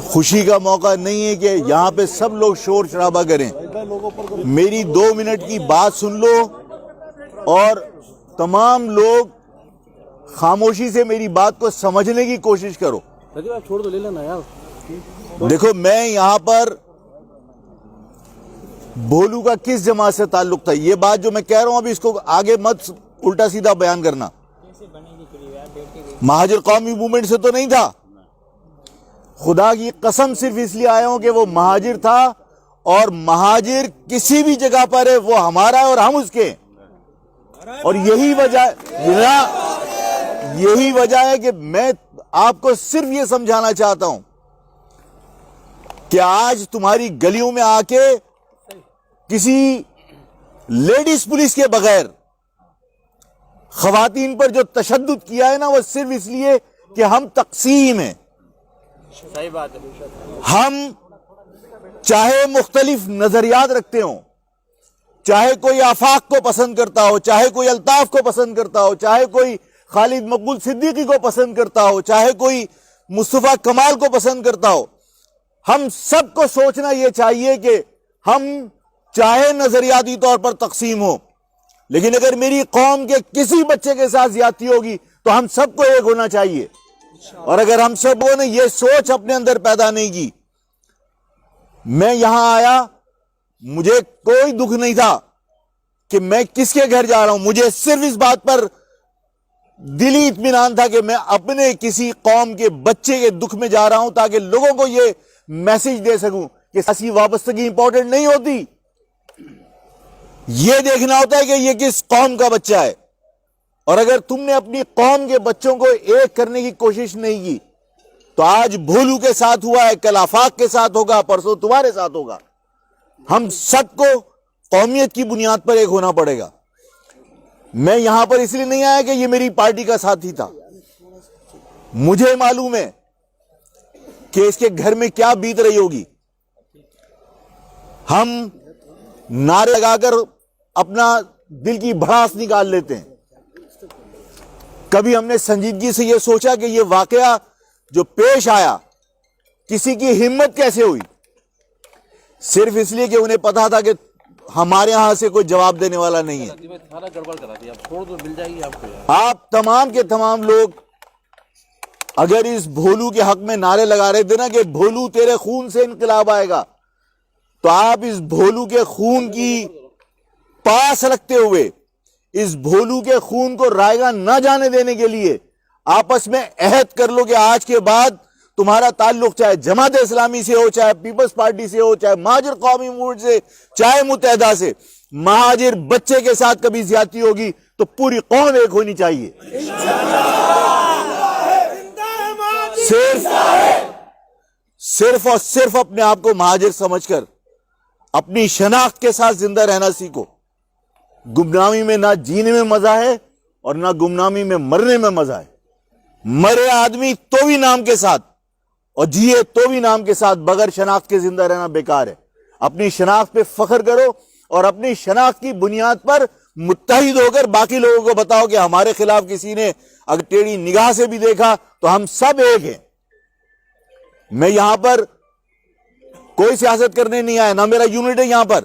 خوشی کا موقع نہیں ہے کہ یہاں پہ سب لوگ شور شرابہ کریں. میری 2 منٹ کی بات سن لو اور تمام لوگ خاموشی سے میری بات کو سمجھنے کی کوشش کرو. چھوڑ دو، لے لینا یار. دیکھو میں یہاں پر بھولو کا کس جماعت سے تعلق تھا، یہ بات جو میں کہہ رہا ہوں ابھی اس کو آگے مت الٹا سیدھا بیان کرنا. مہاجر قومی موومنٹ سے تو نہیں تھا. خدا کی قسم صرف اس لیے آیا ہوں کہ وہ مہاجر تھا، اور مہاجر کسی بھی جگہ پر ہے وہ ہمارا ہے اور ہم اس کے. اور یہی وجہ ہے کہ میں آپ کو صرف یہ سمجھانا چاہتا ہوں کہ آج تمہاری گلیوں میں آ کے کسی لیڈیز پولیس کے بغیر خواتین پر جو تشدد کیا ہے نا، وہ صرف اس لیے کہ ہم تقسیم ہیں. صحیح بات ہے. ہم چاہے مختلف نظریات رکھتے ہوں، چاہے کوئی آفاق کو پسند کرتا ہو، چاہے کوئی الطاف کو پسند کرتا ہو، چاہے کوئی خالد مقبول صدیقی کو پسند کرتا ہو، چاہے کوئی مصطفیٰ کمال کو پسند کرتا ہو، ہم سب کو سوچنا یہ چاہیے کہ ہم چاہے نظریاتی طور پر تقسیم ہو، لیکن اگر میری قوم کے کسی بچے کے ساتھ زیادتی ہوگی تو ہم سب کو ایک ہونا چاہیے. اور اگر ہم سب نے یہ سوچ اپنے اندر پیدا نہیں کی، میں یہاں آیا مجھے کوئی دکھ نہیں تھا کہ میں کس کے گھر جا رہا ہوں. مجھے صرف اس بات پر دلی اطمینان تھا کہ میں اپنے کسی قوم کے بچے کے دکھ میں جا رہا ہوں، تاکہ لوگوں کو یہ میسج دے سکوں کہ سیاسی وابستگی امپورٹنٹ نہیں ہوتی، یہ دیکھنا ہوتا ہے کہ یہ کس قوم کا بچہ ہے. اور اگر تم نے اپنی قوم کے بچوں کو ایک کرنے کی کوشش نہیں کی تو آج بھولو کے ساتھ ہوا ہے، کل آفاق کے ساتھ ہوگا، پرسوں تمہارے ساتھ ہوگا. ہم سب کو قومیت کی بنیاد پر ایک ہونا پڑے گا. میں یہاں پر اس لیے نہیں آیا کہ یہ میری پارٹی کا ساتھی تھا. مجھے معلوم ہے کہ اس کے گھر میں کیا بیت رہی ہوگی. ہم نعرے لگا کر اپنا دل کی بھڑاس نکال لیتے ہیں. کبھی ہم نے سنجیدگی سے یہ سوچا کہ یہ واقعہ جو پیش آیا کسی کی ہمت کیسے ہوئی؟ صرف اس لیے کہ انہیں پتا تھا کہ ہمارے ہاں سے کوئی جواب دینے والا نہیں ہے. آپ تمام کے تمام لوگ اگر اس بھولو کے حق میں نعرے لگا رہے تھے نا کہ بھولو تیرے خون سے انقلاب آئے گا، تو آپ اس بھولو کے خون کی پاس رکھتے ہوئے اس بھولو کے خون کو رائے گاہ نہ جانے دینے کے لیے آپس میں عہد کر لو کہ آج کے بعد تمہارا تعلق چاہے جماعت اسلامی سے ہو، چاہے پیپلز پارٹی سے ہو، چاہے مہاجر قومی موومنٹ سے، چاہے متحدہ سے، مہاجر بچے کے ساتھ کبھی زیادتی ہوگی تو پوری قوم ایک ہونی چاہیے. صرف اور صرف اپنے آپ کو مہاجر سمجھ کر اپنی شناخت کے ساتھ زندہ رہنا سیکھو. گمنامی میں نہ جینے میں مزہ ہے اور نہ گمنامی میں مرنے میں مزہ ہے. مرے آدمی تو بھی نام کے ساتھ اور جیے تو بھی نام کے ساتھ، بغیر شناخت کے زندہ رہنا بیکار ہے. اپنی شناخت پہ فخر کرو اور اپنی شناخت کی بنیاد پر متحد ہو کر باقی لوگوں کو بتاؤ کہ ہمارے خلاف کسی نے اگر ٹیڑھی نگاہ سے بھی دیکھا تو ہم سب ایک ہیں. میں یہاں پر کوئی سیاست کرنے نہیں آیا، نہ میرا یونٹ ہے یہاں پر،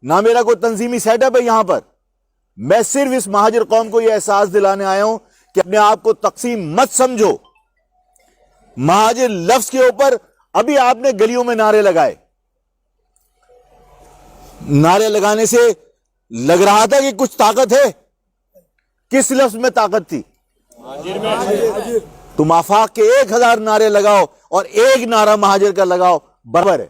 نہ میرا کوئی تنظیمی سیٹ اپ ہے یہاں پر. میں صرف اس مہاجر قوم کو یہ احساس دلانے آیا ہوں کہ اپنے آپ کو تقسیم مت سمجھو. مہاجر لفظ کے اوپر ابھی آپ نے گلیوں میں نعرے لگائے، نعرے لگانے سے لگ رہا تھا کہ کچھ طاقت ہے. کس لفظ میں طاقت تھی؟ تم آفاق کے 1000 نعرے لگاؤ اور ایک نعرہ مہاجر کا لگاؤ، برابر ہے.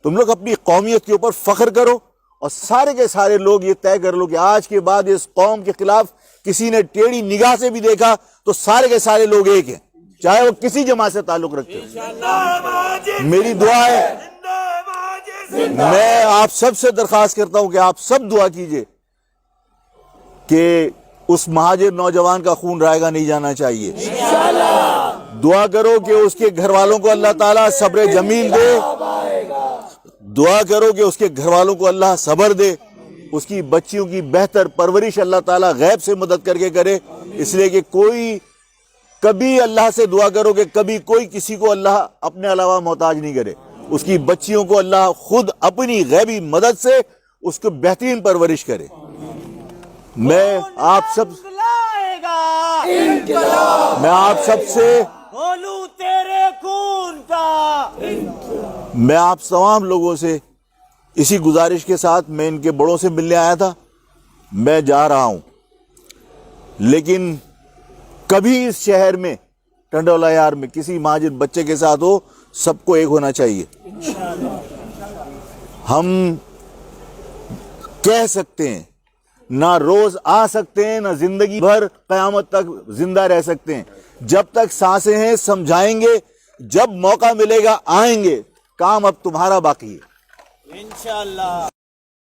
تم لوگ اپنی قومیت کے اوپر فخر کرو اور سارے کے سارے لوگ یہ طے کر لو کہ آج کے بعد اس قوم کے خلاف کسی نے ٹیڑھی نگاہ سے بھی دیکھا تو سارے کے سارے لوگ ایک ہیں، چاہے وہ کسی جماعت سے تعلق رکھتے ہو. میری دعا ہے، میں آپ سب سے درخواست کرتا ہوں کہ آپ سب دعا کیجئے کہ اس مہاجر نوجوان کا خون رائے گاہ نہیں جانا چاہیے. دعا کرو کہ اس کے گھر والوں کو اللہ تعالیٰ صبر جمیل دے، دعا کرو کہ اس کے گھر والوں کو اللہ صبر دے، اس کی بچیوں کی بہتر پرورش اللہ تعالیٰ غیب سے مدد کر کے کرے، اس لیے کہ کوئی کبھی اللہ سے دعا کرو کہ کبھی کوئی کسی کو اللہ اپنے علاوہ محتاج نہیں کرے. اس کی بچیوں کو اللہ خود اپنی غیبی مدد سے اس کو بہترین پرورش کرے. میں آپ سب سے بولو تیرے خون کا. میں آپ تمام لوگوں سے اسی گزارش کے ساتھ میں ان کے بڑوں سے ملنے آیا تھا. میں جا رہا ہوں, لیکن کبھی اس شہر میں ٹنڈولا یار میں کسی مہاجر بچے کے ساتھ ہو, سب کو ایک ہونا چاہیے. ہم کہہ سکتے ہیں, نہ روز آ سکتے ہیں, نہ زندگی بھر قیامت تک زندہ رہ سکتے ہیں. جب تک سانسیں ہیں سمجھائیں گے, جب موقع ملے گا آئیں گے. کام اب تمہارا باقی ہے. انشاءاللہ.